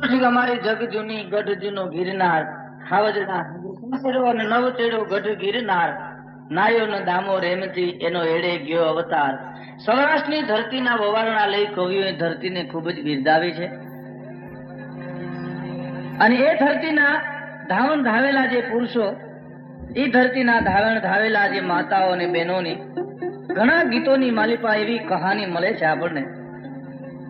અમારી જગ જૂની ગઢ જૂનો ગિરનાર, ખાવજના અને નવ ચેડો ગઢ ગિરનાર, નાયો ન દામો રેમથી એનો એડે ગયો અવતાર. સૌરાષ્ટ્રની ધરતીના વવારણા લઈ કવિઓએ ધરતીને ખૂબ જ બિરદાવી છે. અને એ ધરતીના ધાવણ ધાવેલા જે પુરુષો, એ ધરતીના ધાવણ ધાવેલા જે માતાઓ અને બહેનોની ઘણા ગીતોની માલિપા એવી કહાની મળે છે આપણને.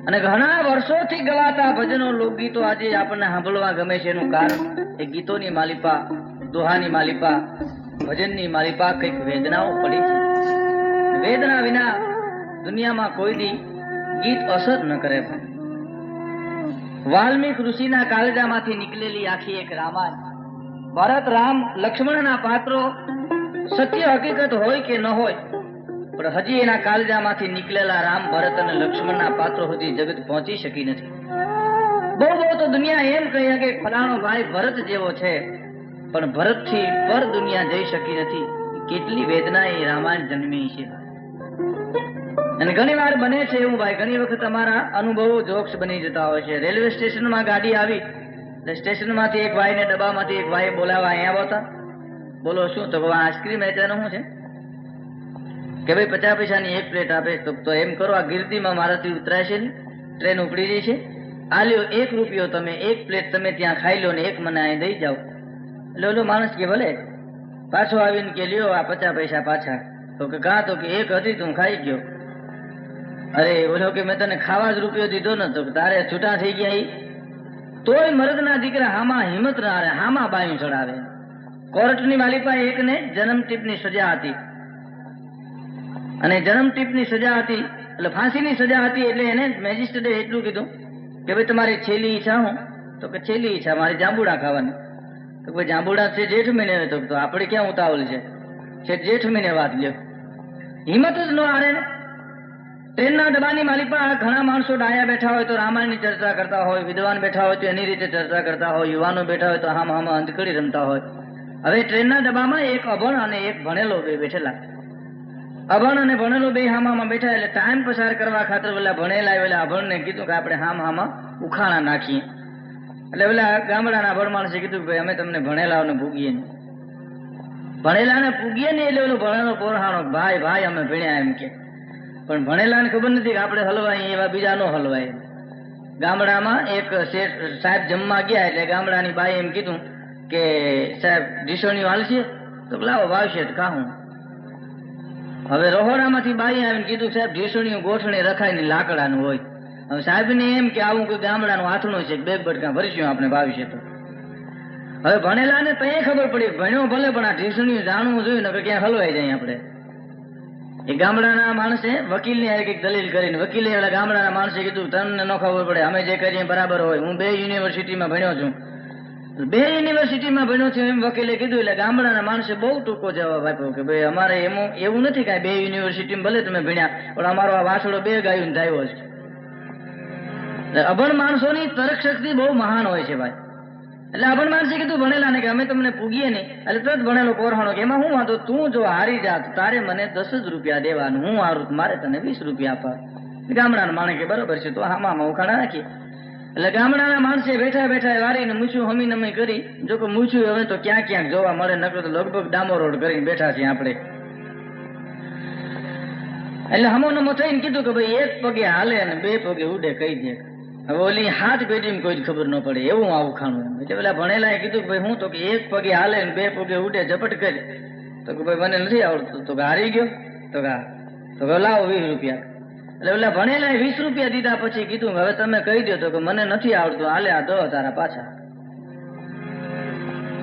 અને ઘણા વર્ષોથી ગવાતા ભજનો લોકગીતો આજે આપણને સાંભળવા ગમે છે. એનું કારણ એ ગીતોની માલિપા, દોહાની માલિપા, ભજનની માલિપા કઈક વેદનાઓ પડી છે. વેદના વિના દુનિયામાં કોઈ દી ગીત અસર ન કરે. વાલ્મીક ઋષિના કાળજામાંથી નીકળેલી આખી એક રામાયણ, ભરત રામ લક્ષ્મણના પાત્રો સત્ય હકીકત હોય કે ન હોય, પણ હજી એના કાળજામાંથી નીકળેલા રામ, ભરત અને લક્ષ્મણના પાત્રો સુધી જગત પહોંચી શકી નથી. બહુ તો દુનિયા એમ કહી કે ફલાણો ભાઈ ભરત જેવો છે, પણ ભરતથી પર દુનિયા જઈ શકી નથી. કેટલી વેદના એ રામાયણ જન્મી છે. અને ઘણી વાર બને છે એવું ભાઈ, ઘણી વખત અમારા અનુભવો જોક્સ બની જતા હોય છે. રેલવે સ્ટેશનમાં ગાડી આવી, સ્ટેશનમાંથી એક ભાઈને ડબ્બામાંથી એક ભાઈ બોલાવા અહીંયા આવતા. બોલો શું? તો આઈસ્ક્રીમ વેચાનું શું છે કે ભાઈ 50 પૈસાની એક પ્લેટ આપે. તો એમ કરો, આ ગીરદીમાં મારાથી ઉતરાય છે ને, ટ્રેન ઉપડી જઈ છે, આ લ્યો 1 રૂપિયો, તમે એક પ્લેટ તમે ત્યાં ખાઈ લો ને 1 મને અહીં દઈ જાઓ. એટલે ઓલો માણસ કે ભલે. પાછો આવીને કે લ્યો આ 50 પૈસા પાછા. તો કે કાં? તો કે એક હતી તું ખાઈ ગયો. અરે ઓલો કે મેં તને ખાવા જ રૂપિયો દીધો ને. તો તારે છૂટા થઈ ગયા. તોય મરદના દીકરા હામાં હિંમત ના હારે, હામાં બાયું ચડાવે. કોર્ટની માલિપા એકને જન્મટીપની સજા હતી, અને જન્મટીપની સજા હતી એટલે ફાંસીની સજા હતી. એટલે એને મેજિસ્ટ્રેટે એટલું કીધું કે ભાઈ તમારી છેલ્લી ઈચ્છા હું? તો કે છેલ્લી ઈચ્છા મારી જાંબુડા ખાવાની. તો ભાઈ જાંબુડા છે જેઠ મહિને, તો આપણે ક્યાં ઉતાવળ છે જેઠ મહિને વાત લ્યો. હિંમત જ ન હારે ને. ટ્રેનના ડબ્બાની માલિપા ઘણા માણસો ડાયા બેઠા હોય તો રામાયણની ચર્ચા કરતા હોય, વિદ્વાન બેઠા હોય તો એની રીતે ચર્ચા કરતા હોય, યુવાનો બેઠા હોય તો હામાં અંધકડી રમતા હોય. હવે ટ્રેનના ડબ્બામાં એક અભણ અને એક ભણેલો બે બેઠેલા. અભણ અને ભણેલો બે હામામાં બેઠા. એટલે ટાઈમ પસાર કરવા ખાતર પેલા ભણેલા પેલા અભણને કીધું કે આપણે હામાં ઉખાણા નાખીએ. એટલે પેલા ગામડાના અભણ માણસે કીધું ભાઈ અમે તમને ભણેલાઓને ભૂગીએ ને. ભણેલાને પૂગીએ ને એટલે ઓલો ભણેલો પોરહાણો ભાઈ ભાઈ અમે ભણ્યા એમ કે. પણ ભણેલાને ખબર નથી કે આપણે હલવાય એવા બીજા નો હલવાય. ગામડામાં એક શેઠ સાહેબ જમવા ગયા. એટલે ગામડાની બાઈ એમ કીધું કે સાહેબ ઢીસોણીઓ હાલશે? તો લાવો વાવશે કાહું. હવે રહોડામાંથી બાઈ આવીને કીધું સાહેબ ઢીસોણીઓ ગોઠણે રખાય ને લાકડાનું હોય. હવે સાહેબને એમ કે આવું કોઈ ગામડાનું હાથણું છે, 2 બટકા ભરીશું આપણે વાવશે તો. હવે ભણેલાને તો એ ખબર પડી, ભણ્યો ભલે પણ આ ઢીસણીઓ જાણવું જોઈએ ને ક્યાં હલવાઈ જાય આપણે. એ ગામડાના માણસે વકીલને એક દલીલ કરીને, વકીલે ગામડાના માણસે કીધું તમને ન ખબર પડે, અમે જે કરીએ બરાબર હોય. હું 2 યુનિવર્સિટીમાં ભણ્યો છું, 2 યુનિવર્સિટીમાં ભણ્યો છું એમ વકીલે કીધું. એટલે ગામડાના માણસે બહુ ટૂંકો જવાબ આપ્યો કે ભાઈ અમારે એવું નથી કે 2 યુનિવર્સિટીમાં ભલે તમે ભણ્યા, પણ અમારો આ વાસડો 2 ગાયું થયો છે. અભણ માણસોની તર્ક શક્તિ બહુ મહાન હોય છે ભાઈ. એટલે અભણ માણસે કીધું ભણેલા ને કે અમે તમને પૂગીએ નહીં. એટલે તરત ભણેલો પોરહાણો કે એમાં હું વાંધો, તું જો હારી જાત તારે મને 10 જ રૂપિયા દેવાનું, હું હારું મારે તને 20 રૂપિયા આપવા. ગામડાના માણસ કે બરોબર છે, તો હામાં ઉખાડા નાખીએ. એટલે ગામડાના માણસે બેઠા બેઠા વારીને મૂછું હમી નમી કરી. જો કે મૂછું હવે તો ક્યાં ક્યાંક જોવા મળે, નકર તો લગભગ ડામો રોડ કરીને બેઠા છીએ આપણે. એટલે હમો નમો થઈને કીધું કે ભાઈ 1 પગે હાલે અને 2 પગે ઉડે કહી દે. હવે ઓલી 7 પેઢીમાં કોઈ ખબર ન પડે એવું આવું ખાણું. એટલે પેલા ભણેલા કીધું કે ભાઈ હું? તો કે 1 પગે હાલે ને 2 પગે ઉડે ઝપટ કરી. તો કે ભાઈ મને નથી આવડતું. તો કે હારી ગયો? તો કે લાવો 20 રૂપિયા. એટલે પેલા ભણેલા 20 રૂપિયા દીધા. પછી કીધું હવે તમે કહી દો. તો કે મને નથી આવડતું, હાલે આ દો તારા પાછા.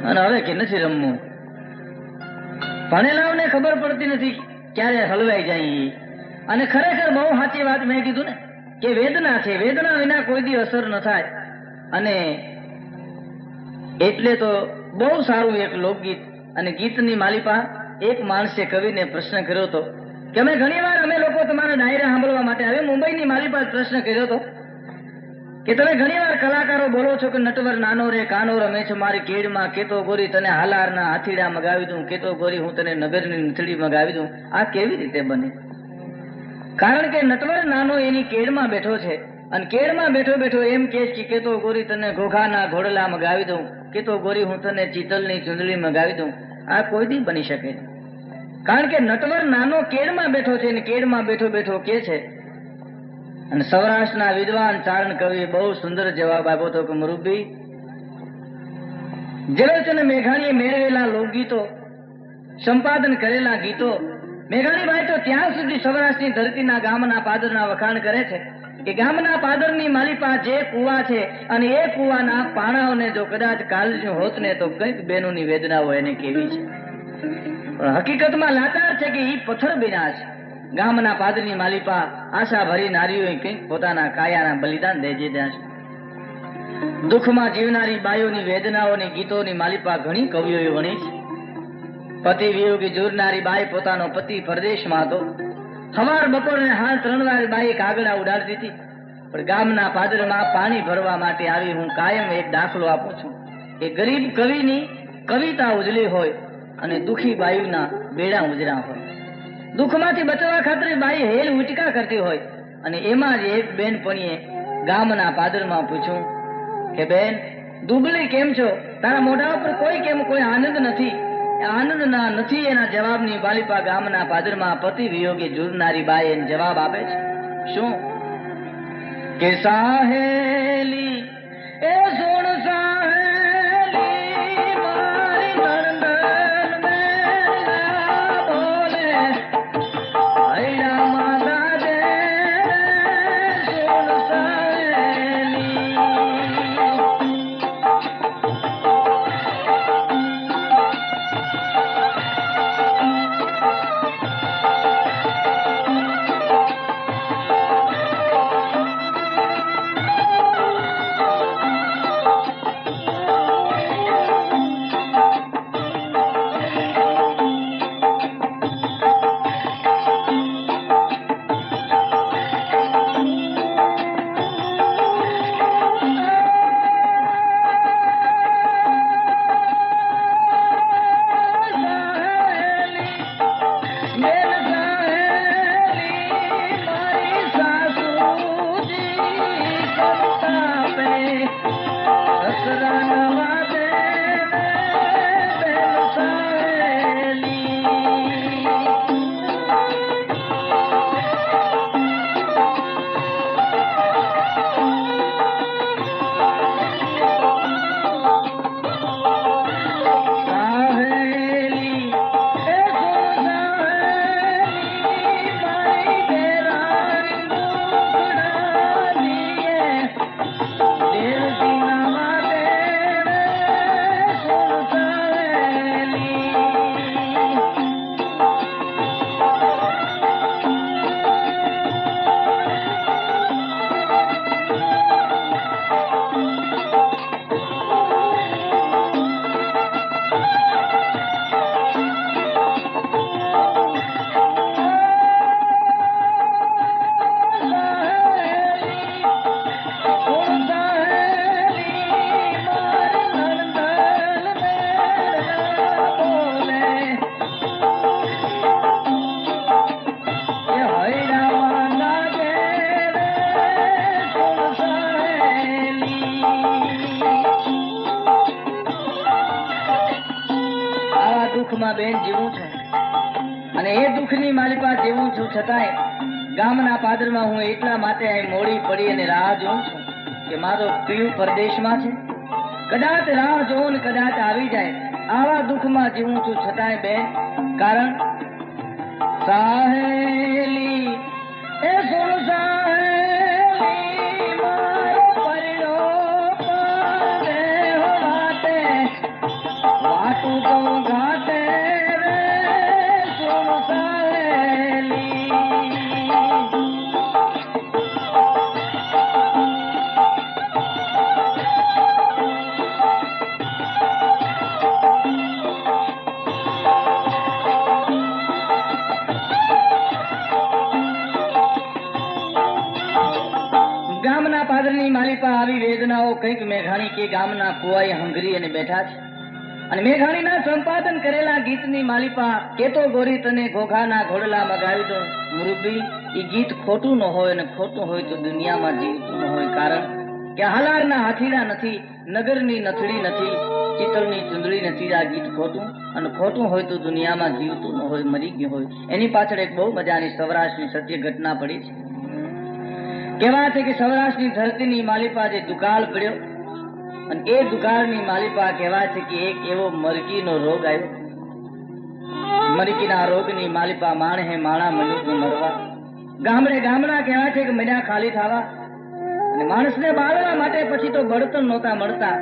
અને હવે કે નથી રમવું. ભણેલાઓને ખબર પડતી નથી ક્યારે હલવાઈ જાય. અને ખરેખર બહુ સાચી વાત મેં કીધું ને કે વેદના છે, વેદના વિના કોઈ દી અસર ન થાય. અને એટલે તો બહુ સારું એક લોકગીત અને ગીતની માલિપા એક માણસે કવિને પ્રશ્ન કર્યો હતો કે અમે ઘણી વાર અમે લોકો તમારા ડાયરા સાંભળવા માટે આવે. મુંબઈની માલિપા પ્રશ્ન કર્યો હતો કે તમે ઘણી વાર કલાકારો બોલો છો કે નટવર નાનો રે કાનો રમે છે મારી કેડમાં, કેતો ગોરી તને હાલારના હાથીડા મગાવી દઉં, કેતો ગોરી હું તને નગરની નથડી મગાવી દઉં. આ કેવી રીતે બને? કારણ કે નટવર નાનો એની કેડમાં બેઠો છે અને કેળમાં બેઠો બેઠો એમ કે કેતો ગોરી તને ઘોઘાના ઘોડલા મગાવી દઉં, કેતો ગોરી હું તને ચિતલની ચુંદડી મગાવી દઉં. આ કોઈ દી બની શકે, કારણ કે નટવર નાનો કેળમાં બેઠો છે ને કેળમાં બેઠો બેઠો કે છે. અને સૌરાષ્ટ્રના વિદ્વાન ચારણ કવિએ બહુ સુંદર જવાબ આપ્યો હતો કે મુરુબી, ઝવેરચંદ મેઘાણીએ મેળવેલા લોકગીતો, સંપાદન કરેલા ગીતો, મેઘાણીભાઈ તો ત્યાં સુધી સૌરાષ્ટ્રની ધરતીના ગામના પાદરના વખાણ કરે છે કે ગામના પાદરની માલિપા જે કુવા છે અને એ કુવાના પાણાઓને જો કદાચ કાળજ્યું હોત ને તો કઈક બેનોની વેદનાઓ એને કેવી છે. પણ હકીકતમાં લાચાર છે કે ઈ પથ્થર બન્યા છે. ગામના પાદરની માલિપા આશા ભરી નારીઓએ કંઈક પોતાના કાયાના બલિદાન દઈ દીધા છે. દુઃખમાં જીવનારી બાઈઓની વેદનાઓની ગીતોની માલિપા ઘણી કવિઓએ વણી છે. પતિ વિયોગી ઝૂરનારી બાઈ પોતાનો પતિ પરદેશમાં હતો. સવાર બપોર ને હાલ 3 વાર બાઈ કાગડા ઉડાડતી હતી. પણ ગામના પાદરમાં પાણી ભરવા માટે આવી હું કાયમ એક દાખલો આપું છું કે ગરીબ કવિની કવિતા ઉજળી હોય અને દુખી બાયુના બેડા ઉજળા હોય. દુઃખમાંથી બચવા ખાતર બાઈ હેલ ઉટકા કરતી હોય અને એમાં જ એક બેનપણીએ ગામના પાદરમાં પૂછ્યું કે બેન દુબળી કેમ છો, તારા મોઢા ઉપર કોઈ કેમ કોઈ આનંદ નથી. આનંદ ના નથી એના જવાબની બાલિપા ગામના પાદરમાં પતિ વિયોગે ઝૂરનારી બાઈ એને જવાબ આપે છે. શું કે સાહેલી એ સોણ સાહેલી મારી નણંદન મેરા બોલે હૈયા માતા દે સોણ સાહેલી. દુઃખમાં બેન જીવું છું અને એ દુઃખની મારી પાસે જીવું છું, છતાંય ગામના પાદરમાં હું એટલા માટે અહીં મોડી પડી અને રાહ જોઉં છું કે મારો પ્રિય પરદેશમાં છે. કદાચ રાહ જોઉં ને કદાચ આવી જાય. આવા દુઃખમાં જીવું છું છતાંય બેન, કારણ સાહેલી એ સુર સાહેલી મારો પરિણો પરદેહ વાતે વાતું તો ઘાટે રે સુર સાહેલી. ગામના પાદરની માલિપા આવી વેદનાઓ કંઈક મેઘાણી કે ગામના કુવાએ હંગરી અને બેઠા છે અને મેઘાણીના સંપાદન કરેલા ગીતની માલિપા કેતો ગોરી તને ઘોઘાના ઘોડલા મગાવી દો મુરબ્બી એ ગીત ખોટું ન હોય, અને ખોટું હોય તો દુનિયામાં જીવતું ન હોય. કારણ કે હાલારના હાથીડા નથી, નગરની નથડી નથી, ચિતલની ચુંદડી નથી. આ ગીત ખોટું, અને ખોટું હોય તો દુનિયામાં જીવતું ન હોય, મરી ગયું હોય. એની પાછળ એક બહુ મજાની સૌરાષ્ટ્રની સત્ય ઘટના પડી છે. કહેવાય છે કે સૌરાષ્ટ્રની ધરતીની માલિપા જે દુકાળ પડ્યો, અને એ દુકાળની માલિપા કહેવાય છે કે એક એવો મરકીનો રોગ આવ્યો. મરકીના રોગની માલિપા માણહે માણા મનુષ્ય મરવા, ગામડે ગામડા કહેવાય છે કે મન્યા ખાલી થવા, અને માણસને બાળવા માટે પછી તો બળતણ નહોતા મળતા,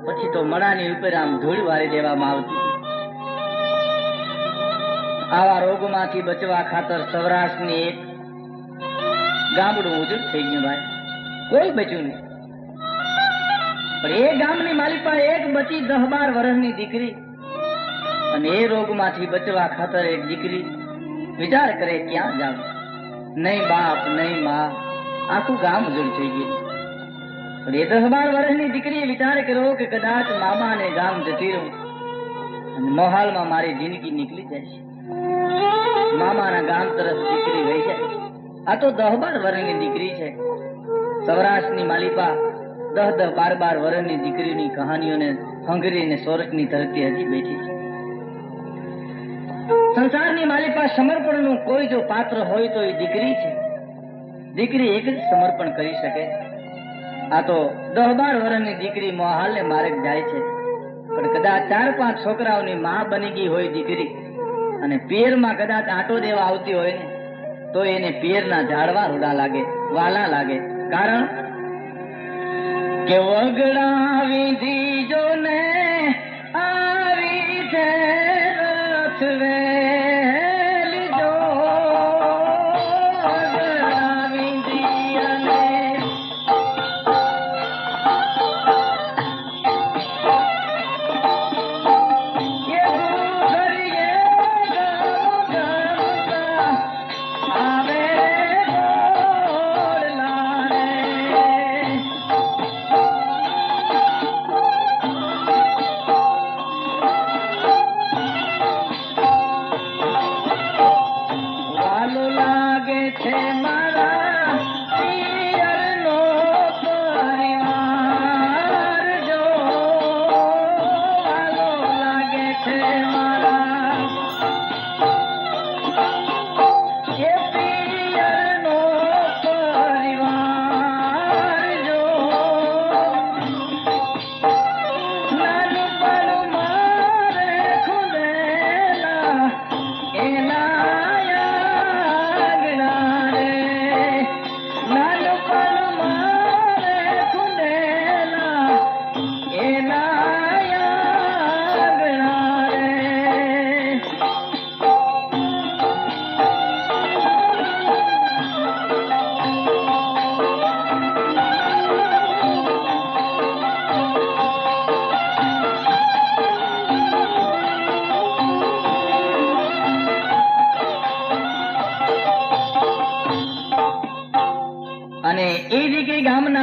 પછી તો મણાની ઉપર આમ ધૂળ વારી દેવામાં આવતી. આવા રોગમાંથી બચવા ખાતર સૌરાષ્ટ્રની એક ગામડું ઉજળ થઈ ગયું ભાઈ, કોઈ બચ્યું નહીં. પણ એ ગામની માલિપા એક બચી 10-12 વર્ષની દીકરી, અને એ રોગમાંથી બચવા ખાતર એક દીકરી વિચાર કરે ક્યાં જાવ, નહીં બાપ નહીં માં, આખું ગામ ઉજળ થઈ ગયું. પણ એ 10-12 વર્ષની દીકરીએ વિચાર કર્યો કે કદાચ મામા ને ગામ જતી રહું, અને મોહાલમાં મારી જિંદગી નીકળી જાય છે. મામાના ગામ તરફ દીકરી વહી જાય છે. આ તો 10-12 વર્ષની દીકરી છે. સૌરાષ્ટ્રની માલિપા 10-12 વર્ષની દીકરીની કહાનીઓને હંગરીને સોરઠની ધરતી હજી બેઠી છે. સંસારની માલિપા સમર્પણનું કોઈ જો પાત્ર હોય તો એ દીકરી છે. દીકરી એક જ સમર્પણ કરી શકે. આ તો 10-12 વર્ષની દીકરી મોહાલને માર્ગ જાય છે, પણ કદાચ 4-5 છોકરાઓની માં બની ગઈ હોય દીકરી, અને પિયરમાં કદાચ આંટો દેવા આવતી હોય ને, તો એને પિયરના ઝાડવા રૂડા લાગે, વાલા લાગે. કારણ કે વગડા વિધિ જો ને આવી છે રથવેલ જો, વગડા વિધિ અને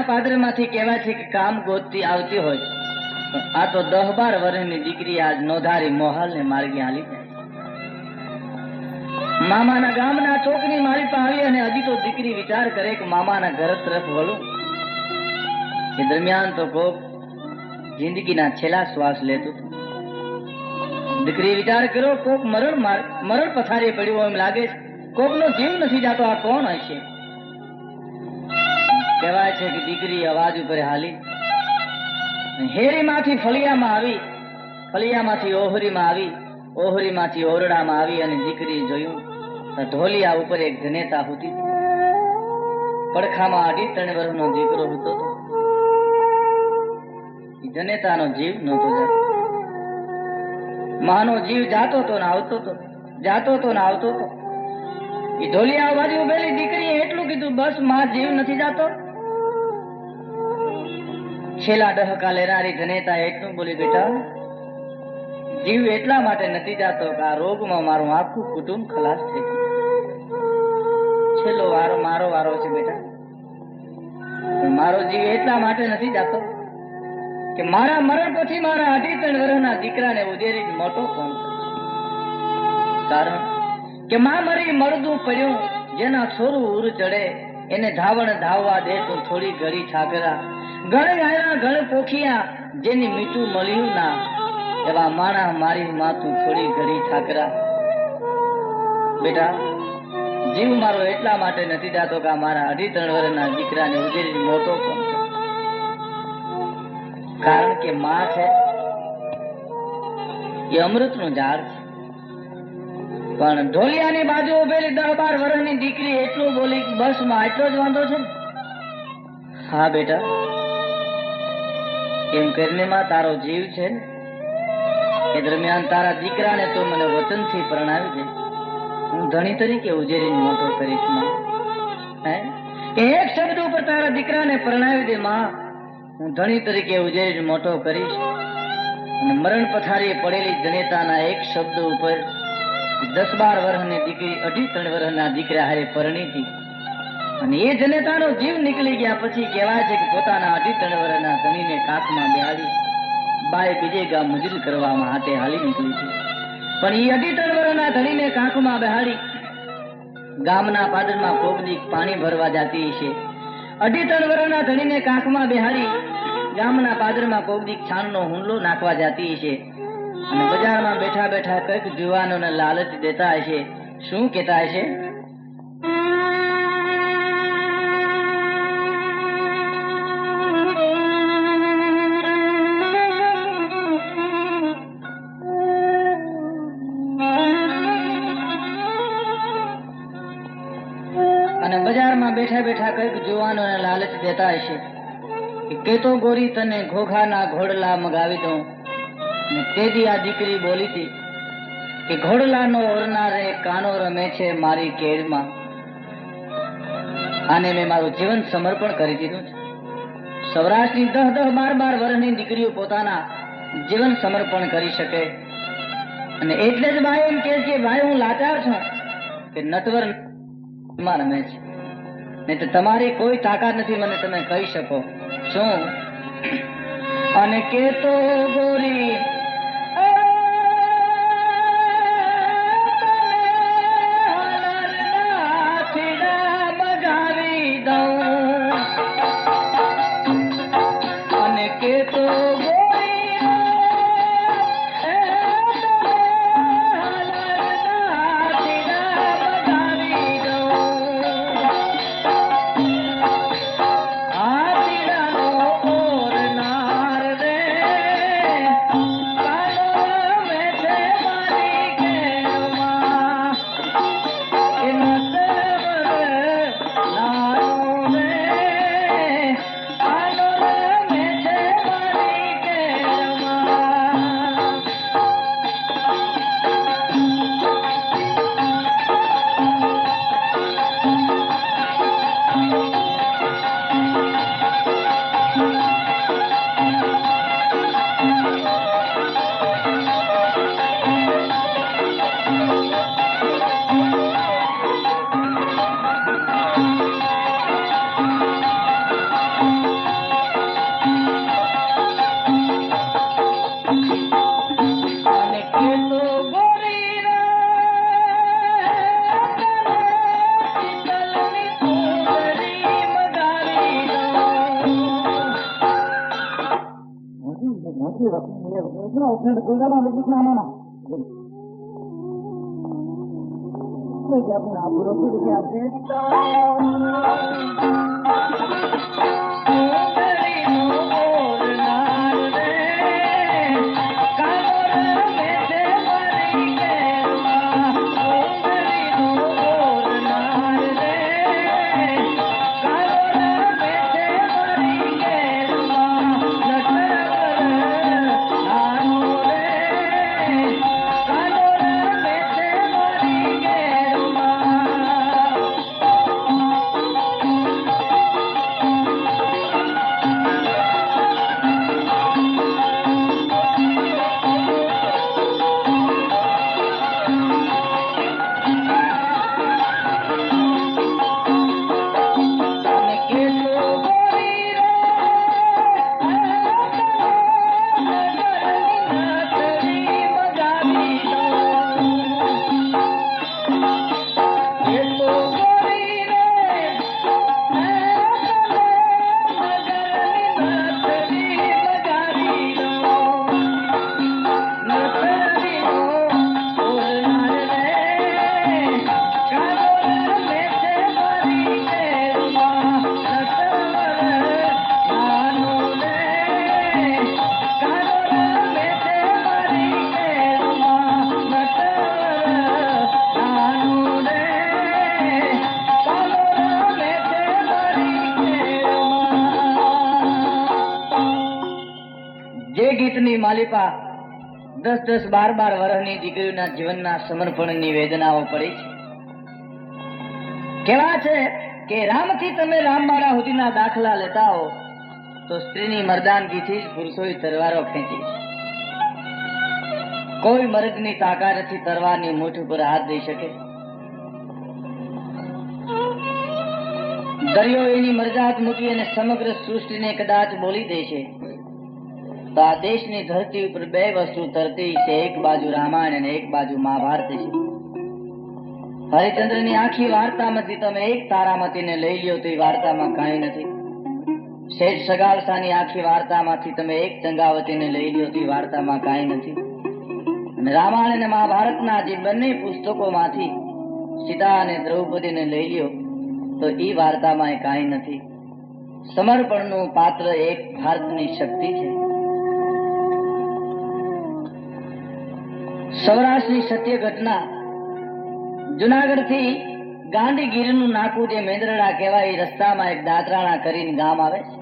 પાદરમાંથી કહેવાય છે કે કામ ગોતતી આવતી હોય, આ તો 10-12 વર્ષની દીકરી આજ નોધારી મોહાલને માર્ગે હાલી જાય. મામાના ગામના ચોકની માલિપા આવી, અને હજી તો દીકરી વિચાર કરે કે મામાના ઘર તરફ વળું. એ દરમિયાન તો કોક જિંદગીના છેલ્લા શ્વાસ લેતું. દીકરી વિચાર કર્યો કોક મરણ પથારી પડ્યું એમ લાગે છે, કોકનો જીવ નથી જાતો, આ કોણ હશે? કહેવાય છે કે દીકરી અવાજ ઉપર હાલી, હેરીમાંથી ફળિયામાં આવી, ફળિયામાંથી ઓહરીમાં આવી, ઓહરીમાંથી ઓરડામાં આવી, અને દીકરી જોયું તો ઢોલિયા ઉપર એક જનેતા હતી. પડખામાં 2.5 વર્ષનો દીકરો હતો. જનેતાનો જીવ નહોતો જાતો. માનો જીવ જાતો તો ને આવતો તો, જાતો તો ને આવતો તો. એ ઢોલિયા બાજુ ઉભેલી દીકરીએ એટલું કીધું, બસ માં જીવ નથી જાતો. છેલ્લા ડહકા લેનારી જનેતા એટલું બોલી, બેટા જીવ એટલા માટે નથી જાતો કે આ રોગમાં મારું આખું કુટુંબ ખલાસ થઈ ગયું. છેલ્લો વારો મારો વારો છે બેટા. મારો જીવ એટલા માટે નથી જાતો કે મારા મરણ પછી મારા 2.5 વર્ષના દીકરાને ઉધેરી મોટો કોણ કરશે. કારણ કે માં મરી મળદું પડ્યું, જેના છોરું ઉર ચડે એને ધાવણ ધાવવા દે તું થોડી ઘડી ઠાકરા. ગણે આયા ગણ પોખિયા જેની મીઠું મળ્યું ના, એવા માણા મારી માં તું થોડી ઘડી ઠાકરા. બેટા, જીવ મારો એટલા માટે નથી જાતો કે મારા 2.5 વર્ષના દીકરાને ઉજેરી મોટો કોણ છે. કારણ કે માં છે એ અમૃતનું ઝાડ છે. પણ ઢોલિયાની બાજુ ઉભેલી 10-12 વર્ષની દીકરી એટલું બોલી બસ માં એટલો જ વાંધો છે. હા બેટા, એમ કરીને માં તારો જીવ છે એ દરમિયાન તારા દીકરાને તો મને વચનથી પરણાવી દે. હું ધણી તરીકે ઉજેરીને મોટો કરીશ માં. એક શબ્દ ઉપર તારા દીકરાને પરણાવી દે માં. હું ધણી તરીકે ઉજેરીને મોટો કરીશ. અને મરણ પથારીએ પડેલી જનેતાના એક શબ્દ ઉપર 10-12 વર્ષની દીકરી 2.5-3 વર્ષના દીકરા હારે પરણી હતી. અને એ જનેતાનો જીવ નીકળી ગયા પછી કહેવાય છે કે પોતાના 2.5-3 વર્ષના ધણીને કાખમાં બેહાડી બાએ બીજે ગામ મજૂરી કરવામાં હાથે હાલી નીકળી હતી. પણ એ 2.5-3 વર્ષના ધણીને કાખમાં બેહાડી ગામના પાદરમાં કોકદીક પાણી ભરવા જતી છે. 2.5-3 વર્ષના ધણીને કાખમાં બેહાડી ગામના પાદરમાં કોકદીક છાણનો હુંડલો નાખવા જતી છે. અને બજારમાં બેઠા બેઠા કઈક જુવાનોને લાલચ દેતા હશે. શું કહેતા હશે? અને બજારમાં બેઠા બેઠા કઈક જુવાનોને લાલચ દેતા હશે કે તો ગોરી તને ઘોઘાના ઘોડલા મગાવી દઉં. તેથી આ દીકરી બોલી હતી કે ઘોડલાનો ઓરનારે કાનો રમે છે મારી કેળમાં. આને મેં મારું જીવન સમર્પણ કરી દીધું છે. સૌરાષ્ટ્રની 10-12 વર્ષની દીકરીઓ પોતાના જીવન સમર્પણ કરી શકે. અને એટલે જ ભાઈ એમ કે છે ભાઈ હું લાચાર છું કે નટવર રમે છે, નહીં તો તમારી કોઈ તાકાત નથી મને તમે કહી શકો. શું? અને કે તો ગોરી જે ગીતની માલિપા 10-10, 12-12 વર્ષની દીકરીઓના જીવનના સમર્પણની વેદનાઓ પડી છે. કેવા છે કે રામથી તમે રામવાળા સુધીના દાખલા લેતા હો તો સ્ત્રીની મર્દાનગીથી જ પુરુષોએ તલવારો ખેંચી છે. કોઈ મર્દની તાકાત નથી તલવારની મૂઠ ઉપર હાથ દઈ શકે. દરિયો એની મરજાત મૂકી અને સમગ્ર સૃષ્ટિને કદાચ બોલી દે છે તો આ દેશની ધરતી ઉપર બે વસ્તુ તરતી છે, એક બાજુ રામાયણ અને એક બાજુ મહાભારત છે. હરિચંદ્રની આખી વાર્તામાંથી તમે એક તારામતીને લઈ લ્યો તો એ વાર્તામાં કાંઈ નથી. શેઠ સગાવસાની આખી વાર્તામાંથી તમે એક ચંગાવતીને લઈ લ્યો તો એ વાર્તામાં કાંઈ નથી. અને રામાયણ અને મહાભારતના જે બંને પુસ્તકોમાંથી સીતા અને દ્રૌપદીને લઈ લ્યો તો એ વાર્તામાં કાંઈ નથી. સમર્પણનું પાત્ર એક ભારતની શક્તિ છે. સૌરાષ્ટ્રની સત્ય ઘટના, જુનાગઢ થી ગાંધીગીરીનું નાકું જે મેંદરડા કહેવાય, એ રસ્તામાં એક દાંતરાણા કરીને ગામ આવે છે.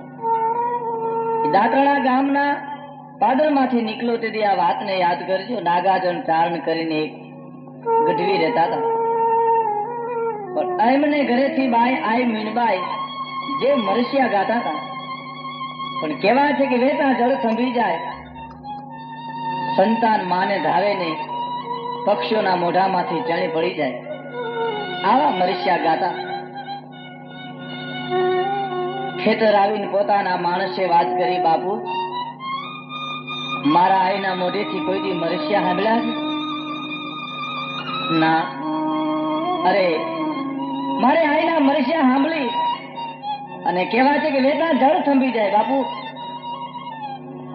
દાંતરાણા ગામના પાદરમાંથી નીકળો તેથી આ વાતને યાદ કરજો. નાગાજન ચારણ કરીને એક ગઢવી રહેતા હતા. પણ એમને ઘરેથી બાઈ આઈ મીણબાઈ જે મરસિયા ગાતા હતા. પણ કેવા છે કે વેતા જળ સંભળી જાય, સંતાન માને ધાવે નહીં, પક્ષીઓના મોઢામાંથી ચણી પડી જાય, આવા મરસિયા ગાતા. ખેતર આવીને પોતાના માણસે વાત કરી, બાપુ મારા આઈના મોઢેથી કોઈ દી મરસિયા સાંભળ્યા છે? ના. અરે મારે આઈના મરસિયા સાંભળી અને કેવા છે કે વેતા જળ થંભી જાય બાપુ.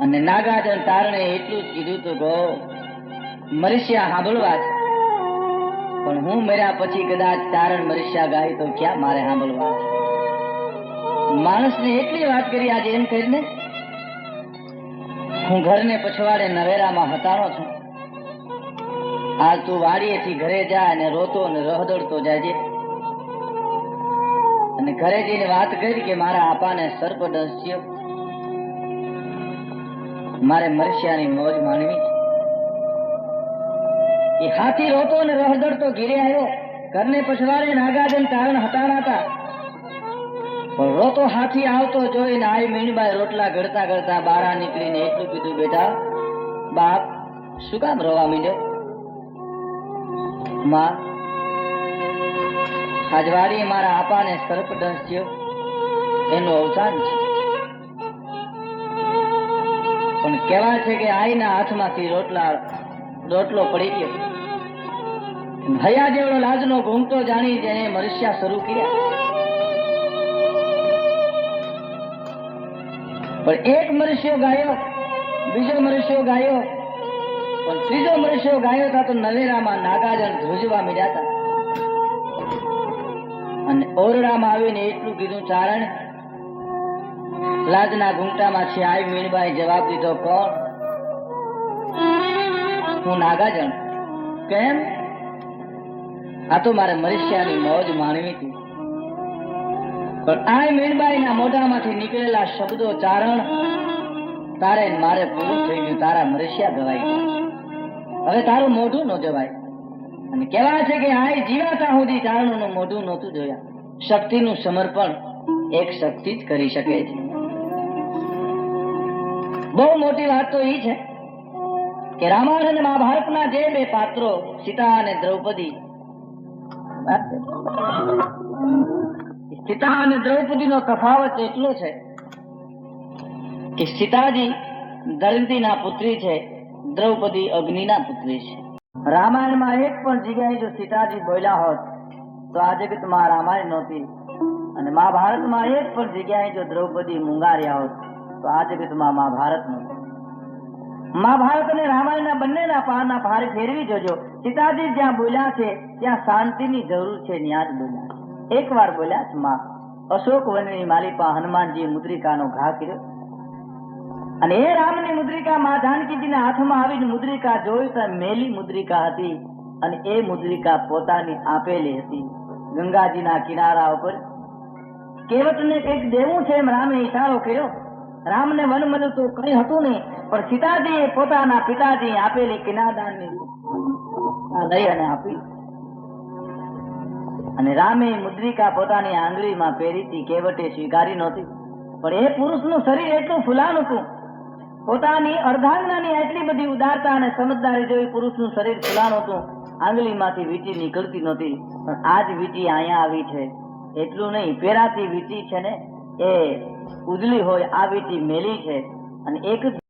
અને નાગાજન તારણે એટલું જ કીધું તો ગો મરસિયા સાંભળવા છે, પણ હું મર્યા પછી કદાચ તારણ મરસિયા ગાય તો ક્યાં મારે સાંભળવા છે. માણસને એટલી વાત કરી આજે એમ કરીને હું ઘરને પછવાડે નવેરામાં હતાણો છું. આજ તું વાડીએથી ઘરે જા અને રોતો અને રહદડતો જાય. અને ઘરે જઈને વાત કરી કે મારા આપાને સર્પ ડસ્યો, મારે મરસિયાની મોજ માણવી છે. એ હાથી રોતો અને રહદડતો ઘીરે આવ્યો. ઘરને પછવાડે નાગાજન તારણ હતાણા હતા. પણ રોતો હાથી આવતો જોઈને આઈ મીણબાઈ રોટલા ઘડતા ઘડતા બારા નીકળીને એટલું કીધું, બેટા બાપ શું કામ રોવા માંડ્યો? માં આજવાડીએ મારા આપાને સર્પ ડસ્યો, એનું અવસાન છે. પણ કેવા છે કે આઈના હાથમાંથી રોટલો પડી ગયો. હયા જેવડો લાજનો ઘૂમતો જાણી જેને મરસિયા શરૂ કર્યા. પણ એક મરસિયો ગાયો, બીજો મરસિયો ગાયો, પણ ત્રીજો મરસિયો ગાયો તા તો નવેરામાં નાગાજન ધ્રુજવા મીડ્યા હતા. અને ઓરડામાં આવીને એટલું કીધું, ચારણ લાજના ઘૂંટામાંથી આવી મીણબાઈ જવાબ દીધો, કોણ? હું નાગાજન. કેમ? આ તો મારે મરસિયાની મોજ માણવી હતી. પણ આ મીણબાઈના મોઢામાંથી નીકળેલા શબ્દો, ચારણ તારે મારે પૂરું થઈ ગયું, તારા મરસિયા ગવાઈ ગયા, હવે તારું મોઢું ન જવાય. અને કહેવાય છે કે આ જીવાતા સુધી ચારણોનું મોઢું નહોતું જોયા. શક્તિનું સમર્પણ એક શક્તિ જ કરી શકે છે. બહુ મોટી વાત તો એ છે કે રામાયણ અને મહાભારતના જે બે પાત્રો સીતા અને દ્રૌપદી, સીતા અને દ્રૌપદીનો તફાવત એટલો છે કે સીતાજી દરિદ્રીના પુત્રી છે, દ્રૌપદી અગ્નિના પુત્રી છે. રામાયણમાં એક પણ જગ્યાએ જો સીતાજી બોલ્યા હોત તો આ જગતમાં રામાયણ નહોતી, અને મહાભારતમાં એક પણ જગ્યાએ જો દ્રૌપદી મૂંગાર્યા હોત તો આ જગતમાં મહાભારત નહોતું. મહાભારત અને રામાયણના બંનેના પાના ભારે ફેરવી જોજો. સીતાજી જ્યાં બોલ્યા છે ત્યાં શાંતિની જરૂર છે, ત્યાં જ બોલ્યા. એક વાર બોલ્યા છે, માં અશોક વનની માલિપા હનુમાનજી મુદ્રિકાનો ઘા કર્યો, અને એ રામની મુદ્રિકા માં જાનકીજીના હાથમાં આવીને મુદ્રિકા જોઈ તો મેલી મુદ્રિકા હતી, અને એ મુદ્રિકા પોતાની આપેલી હતી ગંગાજીના કિનારા ઉપર. કેવટને કંઈક દેવું છે એમ રામે ઈશારો કર્યો. રામને વન મળ્યું તો કઈ હતું નહીં, પણ સીતાજીએ પોતાના પિતાજી આપેલી કન્યાદાનની આ લઈ અને આપી. અને રામે મુદ્રિકા પોતાની આંગળીમાં પહેરી હતી, કેવટે સ્વીકારી નહોતી. પણ એ પુરુષનું શરીર એટલું ફૂલાનું હતું, પોતાની અર્ધાંગનાની એટલી બધી ઉદારતા અને સમજદારી જોઈ પુરુષનું શરીર ફૂલાનું હતું, આંગળીમાંથી વીંટી નીકળતી નહોતી. પણ આજ વીંટી અહીંયા આવી છે. એટલું નહીં, પહેરાતી વીંટી છે ને એ ઉજળી હોય, આ વીંટી મેલી છે. અને એક